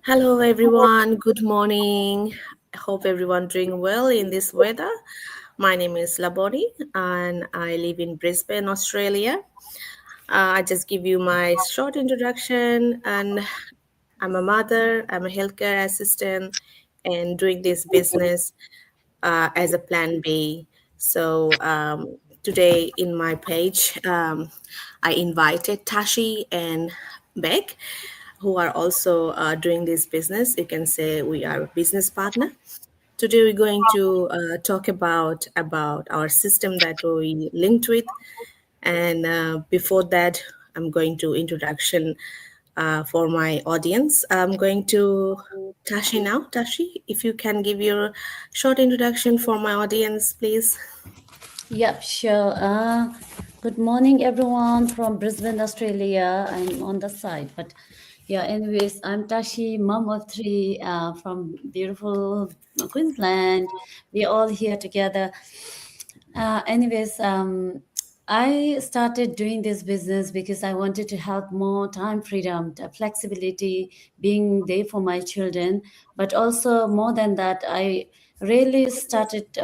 Hello, everyone. Good morning. I hope everyone doing well in this weather. My name is Laboni, and I live in Brisbane, Australia. I just give you my short introduction, and I'm a mother. I'm a healthcare assistant, and doing this business as a plan B. So today in my page, I invited Tashi and Beck, who are also doing this business. You can say we are a business partner. Today we're going to talk about our system that we linked with, and before that, I'm going to introduction for my audience. I'm going to Tashi now. Tashi, if you can give your short introduction for my audience, please. Yep, sure. Good morning, everyone from Brisbane, Australia. I'm on the side, but yeah. Anyways, I'm Tashi, mom of three, from beautiful Queensland. We're all here together. I started doing this business because I wanted to have more time freedom, the flexibility, being there for my children, but also more than that, I really started.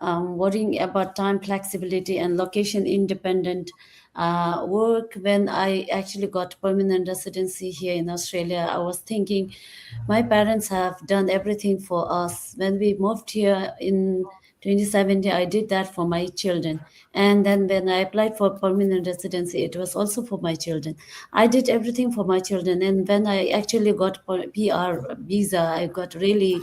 Worrying about time flexibility and location independent work. When I actually got permanent residency here in Australia, I was thinking my parents have done everything for us. When we moved here in 2017, I did that for my children. And then when I applied for permanent residency, it was also for my children. I did everything for my children. And when I actually got PR visa, I got really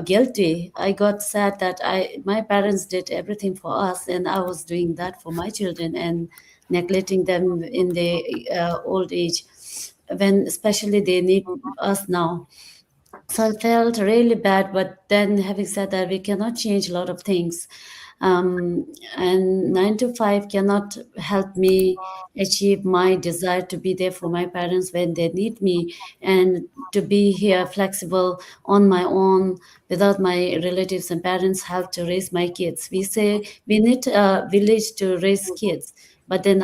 guilty. I got sad that my parents did everything for us, and I was doing that for my children and neglecting them in the old age, when especially they need us now. So I felt really bad. But then, having said that, we cannot change a lot of things. Um, and 9 to 5 cannot help me achieve my desire to be there for my parents when they need me, and to be here flexible on my own without my relatives and parents' help to raise my kids. We say we need a village to raise kids, but then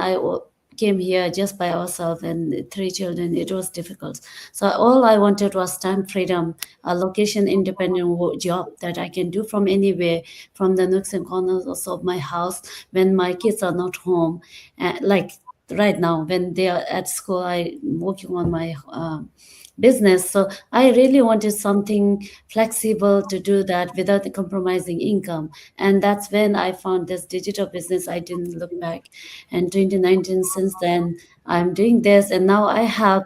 came here just by ourselves and three children. It was difficult. So all I wanted was time freedom, a location independent job that I can do from anywhere, from the nooks and corners of my house when my kids are not home. Like right now, when they are at school, I'm working on my business. So I really wanted something flexible to do that without compromising income. And that's when I found this digital business. I didn't look back. And 2019, since then, I'm doing this. And now I have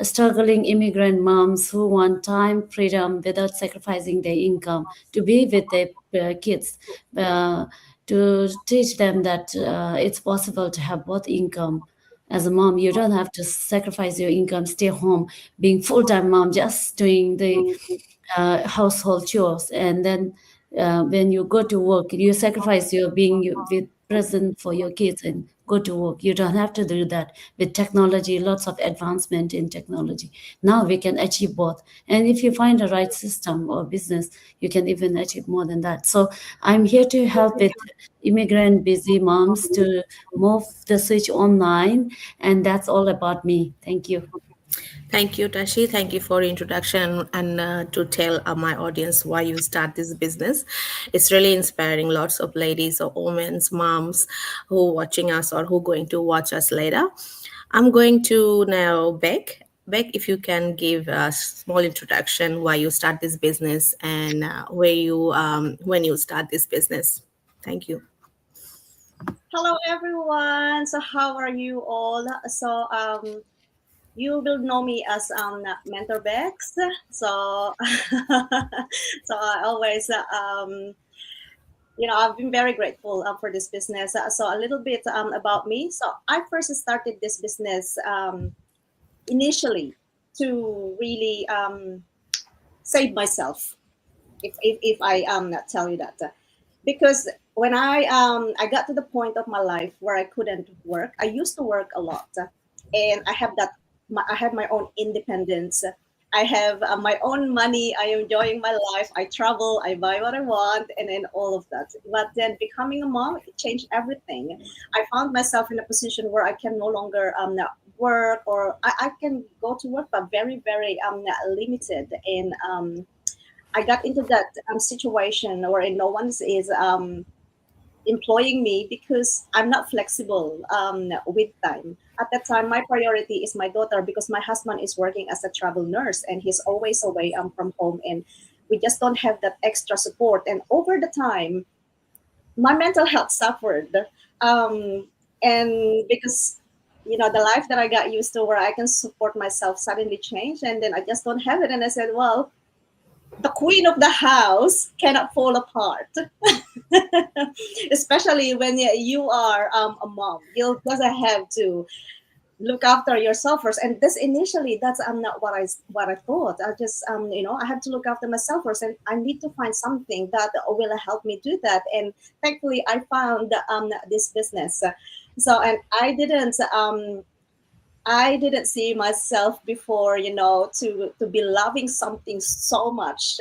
struggling immigrant moms who want time freedom without sacrificing their income to be with their kids, uh, to teach them that it's possible to have both income. As a mom, you don't have to sacrifice your income, stay home, being full-time mom, just doing the household chores. And then when you go to work, you sacrifice your being with present for your kids and go to work. You don't have to do that. With technology, lots of advancement in technology, now we can achieve both. And if you find the right system or business, you can even achieve more than that. So I'm here to help with immigrant busy moms to move the switch online. And that's all about me. Thank you. Thank you, Tashi. Thank you for introduction and to tell my audience why you start this business. It's really inspiring. Lots of ladies or women, moms who watching us or who going to watch us later. I'm going to now Beck. Beck, if you can give a small introduction why you start this business and where you when you start this business. Thank you. Hello everyone. So how are you all? You will know me as Mentor Bex. So so I always I've been very grateful for this business. So a little bit about me. So I first started this business initially to really save myself. If I not tell you that, because when I got to the point of my life where I couldn't work. I used to work a lot, and I have my own independence. I have my own money. I am enjoying my life. I travel. I buy what I want, and then all of that. But then becoming a mom, it changed everything. I found myself in a position where I can no longer work, or I can go to work, but very, very limited. And I got into that situation where no one is employing me because I'm not flexible with time. At that time, my priority is my daughter because my husband is working as a travel nurse and he's always away from home, and we just don't have that extra support. And over the time, my mental health suffered, and because the life that I got used to, where I can support myself, suddenly changed, and then I just don't have it. And I said, well, the queen of the house cannot fall apart. Especially when you are a mom, you doesn't have to look after yourself first. And this initially, that's not what I thought. I just I have to look after myself first, and I need to find something that will help me do that. And thankfully I found this business. So, and I didn't see myself before, to be loving something so much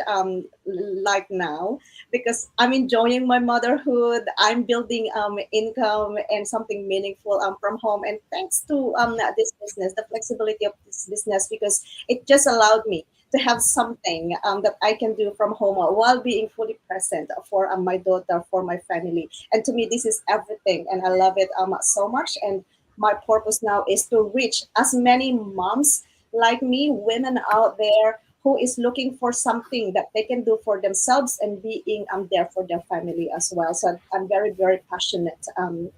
like now, because I'm enjoying my motherhood. I'm building income and something meaningful from home. And thanks to this business, the flexibility of this business, because it just allowed me to have something that I can do from home while being fully present for my daughter, for my family. And to me, this is everything. And I love it so much. And my purpose now is to reach as many moms like me, women out there who is looking for something that they can do for themselves and being there for their family as well. So I'm very, very passionate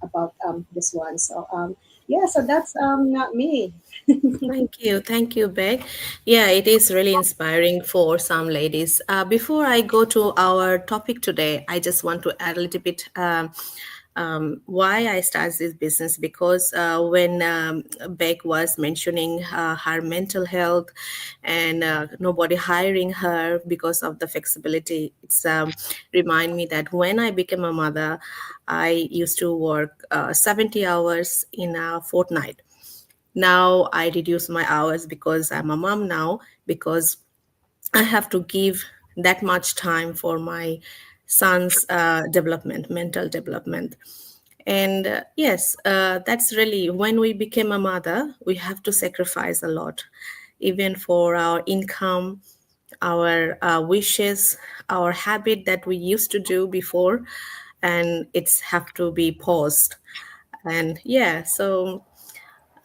about this one. So yeah, so that's not me. Thank you, Beck. Yeah, it is really inspiring for some ladies. Before I go to our topic today, I just want to add a little bit why I started this business, because when Beck was mentioning her mental health and nobody hiring her because of the flexibility, it's remind me that when I became a mother, I used to work 70 hours in a fortnight. Now I reduce my hours because I'm a mom now, because I have to give that much time for my son's development, mental development. And yes, that's really when we became a mother, we have to sacrifice a lot, even for our income, our wishes, our habit that we used to do before, and it's have to be paused. And yeah, so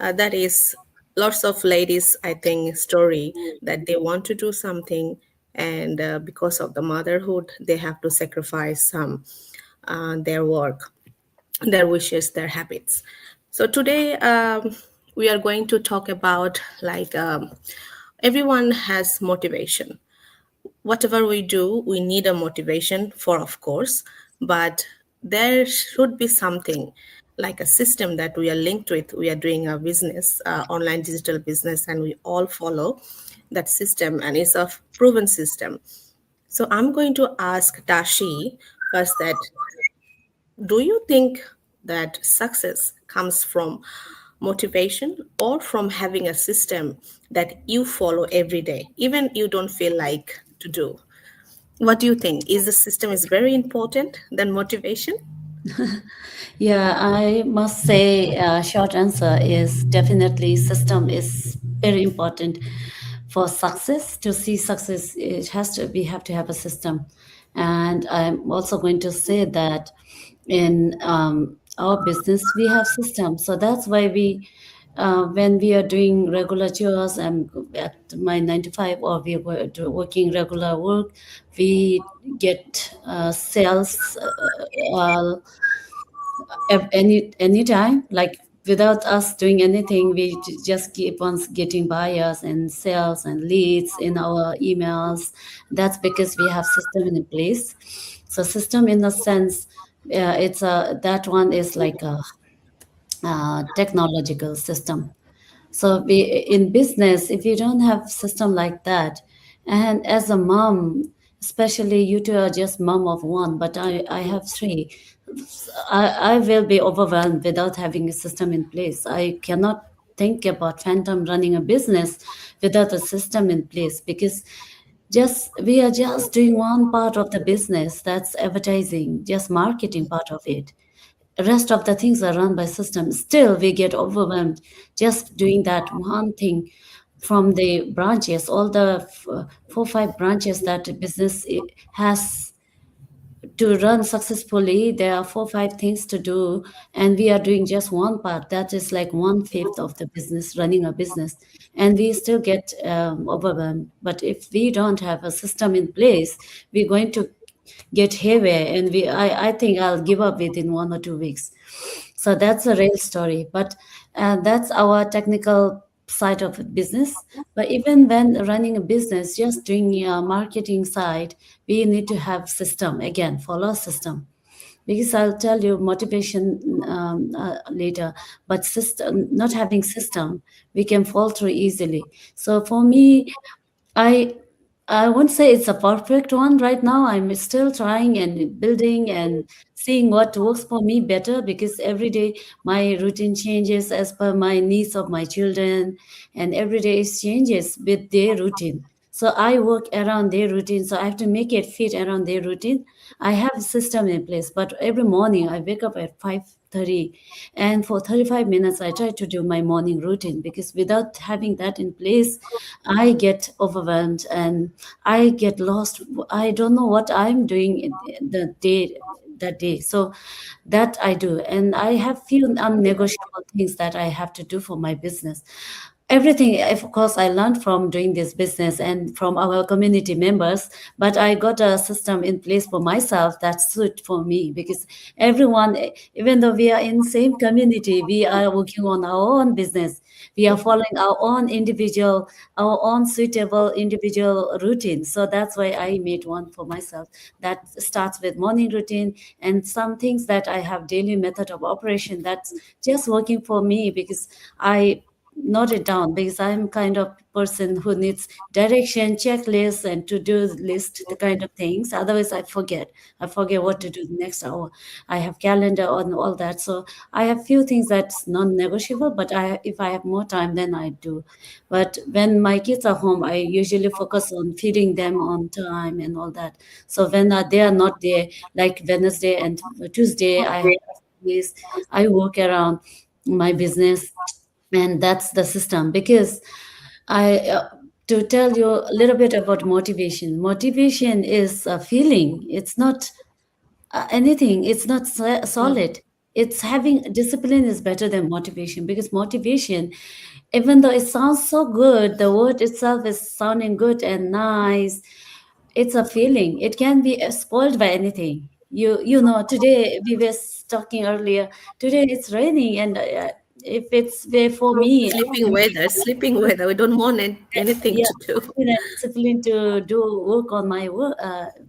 that is lots of ladies, I think, story that they want to do something, and because of the motherhood, they have to sacrifice some their work, their wishes, their habits. So today we are going to talk about like everyone has motivation. Whatever we do, we need a motivation for, of course, but there should be something like a system that we are linked with. We are doing a business, online digital business, and we all follow that system, and it's a proven system. So I'm going to ask Dashi first that, do you think that success comes from motivation or from having a system that you follow every day, even you don't feel like to do? What do you think? Is the system is very important than motivation? Yeah, I must say, short answer is definitely system is very important for success. To see success, it has to we have to have a system, and I'm also going to say that in our business we have systems. So that's why when we are doing regular chores, I'm at my 9 to 5, or we were working regular work, we get sales. Anytime, like without us doing anything, we just keep on getting buyers and sales and leads in our emails. That's because we have system in place. So system in the sense, it's a that one is like a technological system. So we in business, if you don't have system like that, and as a mom, especially you two are just mom of one, but I have three. I will be overwhelmed without having a system in place. I cannot think about phantom running a business without a system in place, because just we are just doing one part of the business, that's advertising, just marketing part of it. Rest of the things are run by systems. Still we get overwhelmed just doing that one thing. From the branches, all the 4 5 branches that a business has to run successfully, there are 4 5 things to do, and we are doing just one part. That is like 1/5 of the business, running a business, and we still get overwhelmed. But if we don't have a system in place, we're going to get haywire, and I think I'll give up within 1 or 2 weeks. So that's a real story. But that's our technical side of a business. But even when running a business, just doing a marketing side, we need to have system, again, follow a system. Because I'll tell you motivation later, but system, not having system, we can fall through easily. So for me, I I won't say it's a perfect one right now. I'm still trying and building and seeing what works for me better, because every day my routine changes as per my needs of my children, and every day it changes with their routine. So I work around their routine. So I have to make it fit around their routine. I have a system in place, but every morning I wake up at 5:30, and for 35 minutes I try to do my morning routine, because without having that in place, I get overwhelmed and I get lost. I don't know what I'm doing in the day that day. So that I do. And I have few unnegotiable things that I have to do for my business. Everything, of course, I learned from doing this business and from our community members, but I got a system in place for myself that suit for me, because everyone, even though we are in same community, we are working on our own business. We are following our own suitable individual routine. So that's why I made one for myself that starts with morning routine, and some things that I have daily method of operation that's just working for me, because I note it down, because I'm kind of person who needs direction, checklist, and to-do list, the kind of things. Otherwise, I forget. I forget what to do the next hour. I have calendar on all that. So I have few things that's non-negotiable, but if I have more time, then I do. But when my kids are home, I usually focus on feeding them on time and all that. So when they are not there, like Wednesday and Tuesday, I have days I work around my business, and that's the system. Because I to tell you a little bit about motivation is a feeling. It's not anything. It's not solid. It's having discipline is better than motivation, because motivation, even though it sounds so good, the word itself is sounding good and nice, it's a feeling. It can be spoiled by anything. You know, today we were talking earlier. Today it's raining, and if it's way for me, Sleeping weather. We don't want anything yeah, to do. discipline to do work on my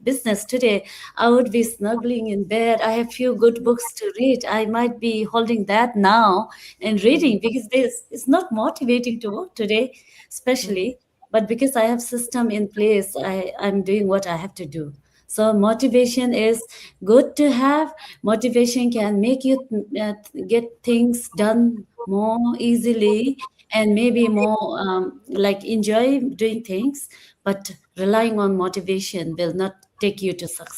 business today. I would be snuggling in bed. I have few good books to read. I might be holding that now and reading, because this it's not motivating to work today, especially. But because I have system in place, I'm doing what I have to do. So motivation is good to have. Motivation can make you get things done more easily, and maybe more like enjoy doing things. But relying on motivation will not take you to Yeah.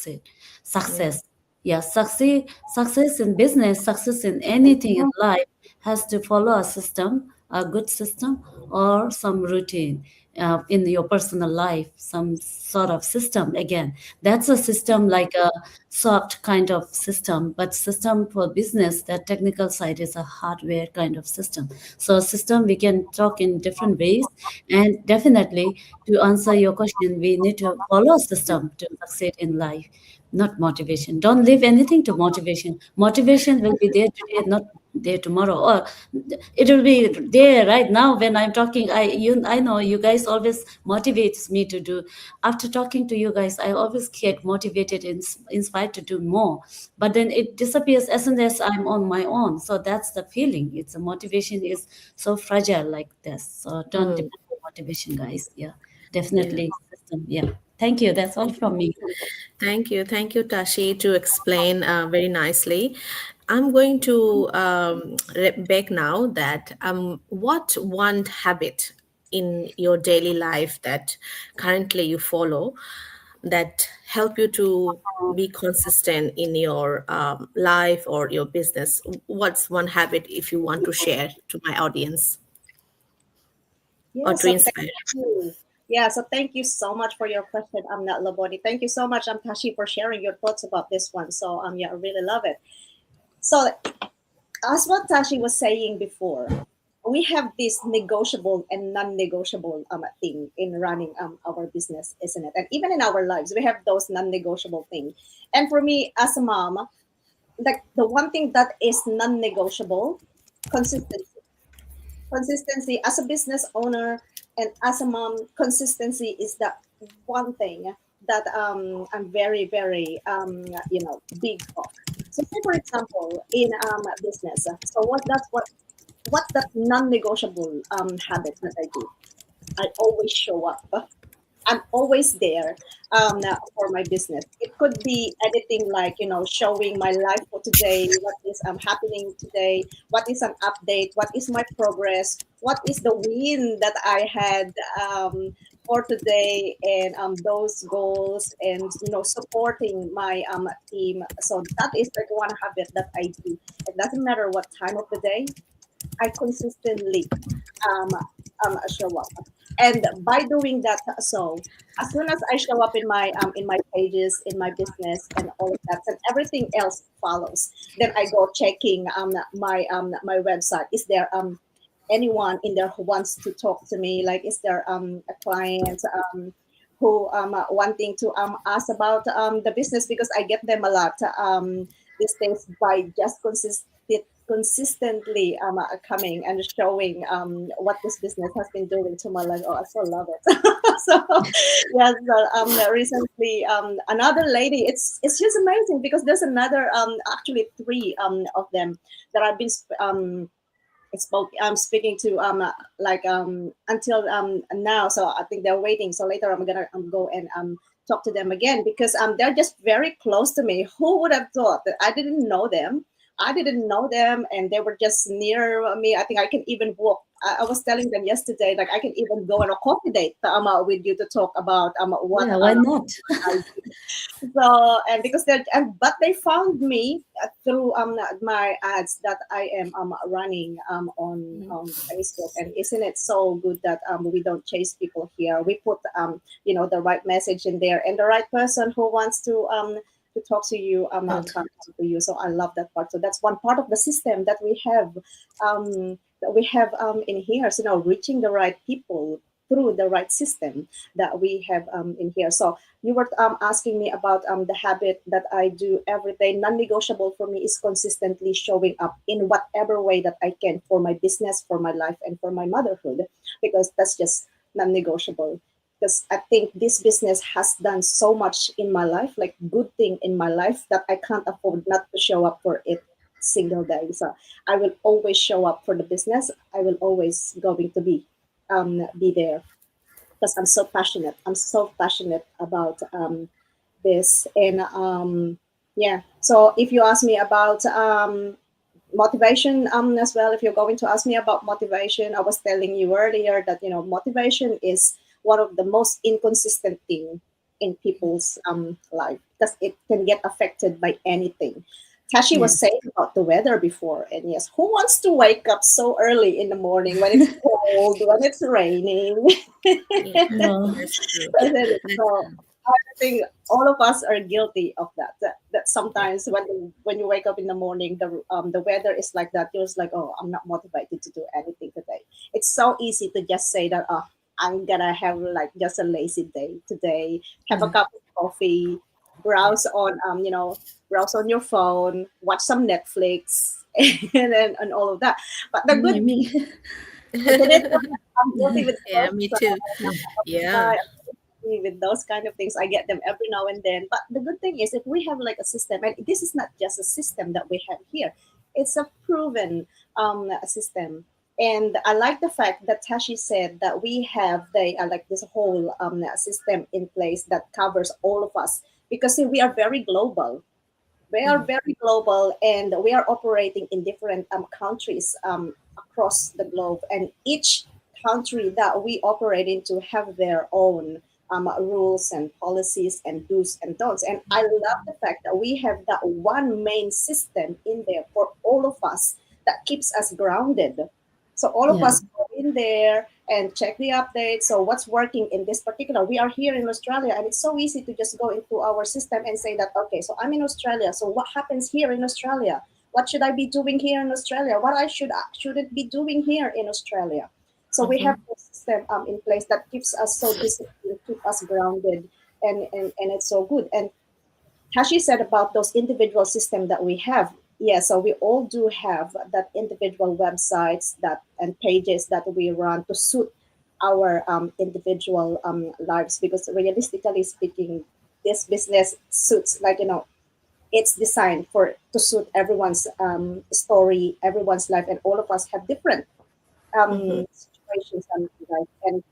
success. Yeah, success in business, success in anything in life has to follow a system, a good system, or some routine in your personal life, some sort of system. Again, that's a system, like a soft kind of system, but system for business, that technical side is a hardware kind of system. So system, we can talk in different ways, and definitely to answer your question, we need to follow a system to succeed in life, not motivation. Don't leave anything to motivation. Motivation will be there today, not there tomorrow, or it will be there right now when I'm talking. I know you guys always motivates me to do. After talking to you guys, I always get motivated and inspired to do more. But then it disappears as soon as I'm on my own. So that's the feeling. It's a motivation is so fragile like this. So don't Mm. depend on motivation, guys. Yeah, Yeah. definitely system. Yeah. Thank you. That's all from me. Thank you, Tashi, to explain very nicely. I'm going to beg now that what one habit in your daily life that currently you follow that help you to be consistent in your life or your business? What's one habit if you want to share to my audience or Yeah, to so thank inspire? you. Yeah, so thank you so much for your question, Nat Laboni. Thank you so much, Tashi, for sharing your thoughts about this one. So yeah, I really love it. So as what Tashi was saying before, we have this negotiable and non-negotiable thing in running our business, isn't it? And even in our lives, we have those non-negotiable things. And for me, as a mom, like the one thing that is non-negotiable, consistency. Consistency as a business owner and as a mom, consistency is the one thing that I'm very, very big of. So say for example, in business, so what's that non-negotiable habit that I do? I always show up. I'm always there for my business. It could be anything like, showing my life for today, what is happening today, what is an update, what is my progress, what is the win that I had for today, and those goals, and, supporting my team. So that is like one habit that I do. It doesn't matter what time of the day, I consistently um, show up. And by doing that, so as soon as I show up in my pages, in my business, and all of that, and everything else follows, then I go checking my website. Is there anyone in there who wants to talk to me? Like, is there a client who wanting to ask about the business, because I get them a lot these days by just consistently coming and showing what this business has been doing to my life. Oh, I so love it. So yes, recently another lady. It's just amazing because there's another actually three of them that I've been speaking to until now. So I think they're waiting. So later I'm gonna go and talk to them again, because they're just very close to me. Who would have thought that I didn't know them? I didn't know them, and they were just near me. I think I can even walk. I was telling them yesterday, like I can even go on a coffee date with you to talk about what Yeah, why not? I so, and because but they found me through my ads that I am running on Facebook. And isn't it so good that we don't chase people here? We put the right message in there, and the right person who wants to talk to you can talk to you. So I love that part. So that's one part of the system that we have in here. So now reaching the right people through the right system that we have in here. So you were asking me about the habit that I do every day. Non-negotiable for me is consistently showing up in whatever way that I can for my business, for my life, and for my motherhood, because that's just non-negotiable. Because I think this business has done so much in my life, like good thing in my life, that I can't afford not to show up for it single day. So I will always show up for the business. I will always going to be there because I'm so passionate. I'm so passionate about this. And yeah, so if you ask me about motivation as well, if you're going to ask me about motivation, I was telling you earlier that motivation is one of the most inconsistent thing in people's life, because it can get affected by anything. Tashi was Yes. saying about the weather before, and yes, who wants to wake up so early in the morning when it's cold, when it's raining? Yeah, No. that's true. Isn't it? That's So true. I think all of us are guilty of that. That sometimes when you wake up in the morning, the weather is like that. You're just like, oh, I'm not motivated to do anything today. It's so easy to just say that, oh, I'm gonna have like just a lazy day today. Have a Yeah. cup of coffee, Yeah. browse on browse on your phone, watch some Netflix, and all of that. But the good, Me. isn't it? I'm guilty with Yeah, those. me too. Yeah. Uh, with those kind of things. I get them every now and then. But the good thing is, if we have like a system, and this is not just a system that we have here, it's a proven system. And I like the fact that Tashi said that we have like this whole system in place that covers all of us, because see, we are very global. We are very global, and we are operating in different countries across the globe. And each country that we operate into have their own rules and policies and do's and don'ts. And I love the fact that we have that one main system in there for all of us that keeps us grounded. So all of Yeah. us go in there and check the updates. So what's working in this particular? We are here in Australia, and it's so easy to just go into our system and say that, okay, so I'm in Australia. So what happens here in Australia? What should I be doing here in Australia? What I shouldn't be doing here in Australia? So we have a system in place that keeps us so disciplined, keep us grounded, and it's so good. And Tashi said about those individual systems that we have. Yeah, so we all do have that individual websites that and pages that we run to suit our individual lives, because realistically speaking, this business suits, like, it's designed for to suit everyone's story, everyone's life, and all of us have different Mm-hmm. situations in life. And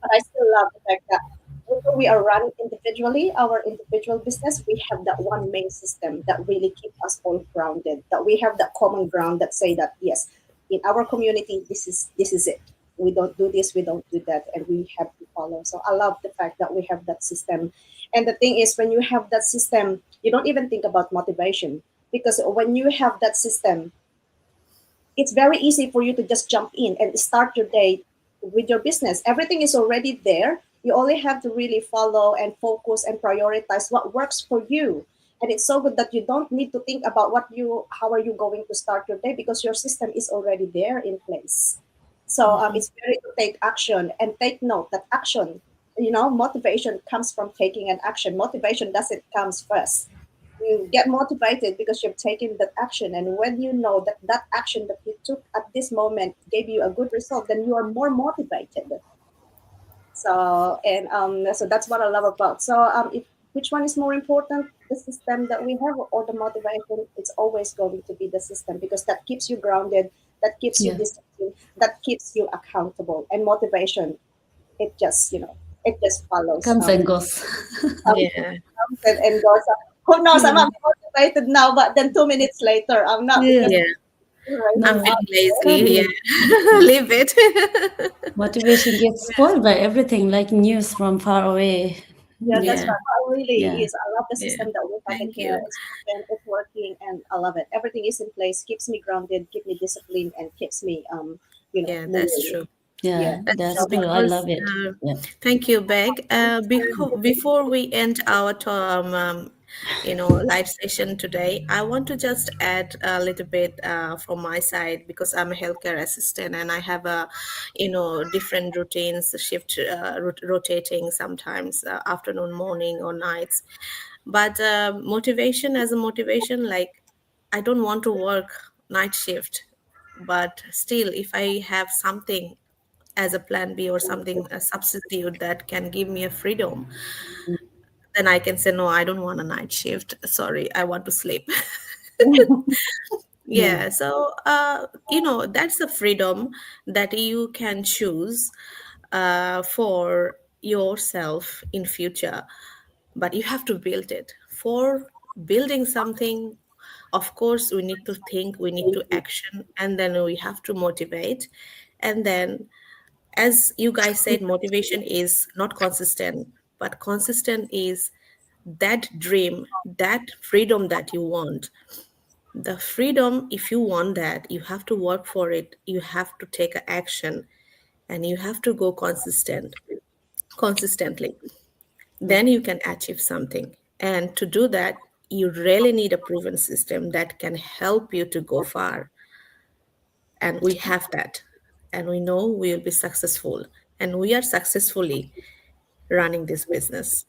but I still love the fact that although we are running individually, our individual business, we have that one main system that really keep us all grounded. That we have that common ground that say that yes, in our community, this is it. We don't do this, we don't do that, and we have to follow. So I love the fact that we have that system. And the thing is, when you have that system, you don't even think about motivation, because when you have that system, it's very easy for you to just jump in and start your day with your business. Everything is already there. You only have to really follow and focus and prioritize what works for you. And it's so good that you don't need to think about how are you going to start your day, because your system is already there in place. So it's better to take action and take note that action, motivation comes from taking an action. Motivation doesn't comes first. You get motivated because you've taken that action, and when you know that that action that you took at this moment gave you a good result, then you are more motivated. So that's what I love about. So if which one is more important, the system that we have or the motivation? It's always going to be the system, because that keeps you grounded, that keeps you Yeah. disciplined, that keeps you accountable. And motivation, it just follows, Comes and goes. comes Yeah. and goes. Who knows? I'm Yeah. not motivated now, but then 2 minutes later, I'm not, because Yeah. Yeah. right I'm No, now. feeling lazy. totally. Yeah. Leave it. Motivation gets spoiled by everything, like news from far away. Yeah, that's Yeah. Yeah. right. It really Yeah. is. I love the Yeah. system that we have in Thank here. you. It's proven, it's working, and I love it. Everything is in place, keeps me grounded, keep me disciplined, and keeps me, Yeah, that's moving. true. Yeah. Yeah. That's That's true So, true. I because love it. Yeah. thank you, Beg. Before we end our live session today, I want to just add a little bit from my side, because I'm a healthcare assistant and I have different routines, shift rotating sometimes afternoon, morning, or nights. But motivation as a motivation, like I don't want to work night shift, but still, if I have something as a plan B or something, a substitute that can give me a freedom, then I can say, no, I don't want a night shift. Sorry, I want to sleep. Yeah. Yeah, so that's the freedom that you can choose for yourself in future, but you have to build it. For building something, of course, we need to think, we need to action, and then we have to motivate. And then, as you guys said, motivation is not consistent, but consistent is that dream, that freedom that you want. The freedom, if you want that, you have to work for it, you have to take a action, and you have to go consistently. Then you can achieve something. And to do that, you really need a proven system that can help you to go far. And we have that. And we know we will be successful. And we are successfully running this business.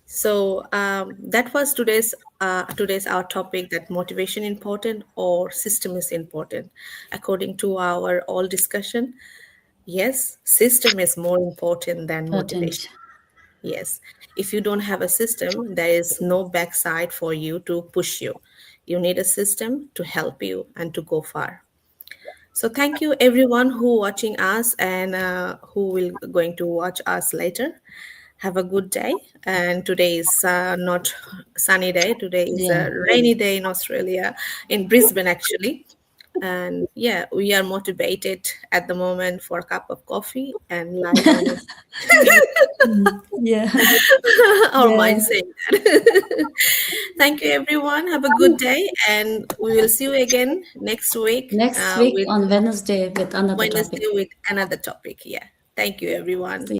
So that was today's our topic, that motivation important or system is important. According to our all discussion, yes, system is more important than motivation. Patent. Yes, if you don't have a system, there is no backside for you to push you. You need a system to help you and to go far. So thank you everyone who watching us and who will going to watch us later. have a good day. And today is not sunny day. Today is Yeah. a rainy day in Australia, in Brisbane actually. And yeah, we are motivated at the moment for a cup of coffee and lie down and Yeah. our Yeah. mind saying that. Thank you, everyone. Have a good day, and we will see you again next week Next week with on Wednesday with another topic. Wednesday with another topic. Yeah. Thank you, everyone. See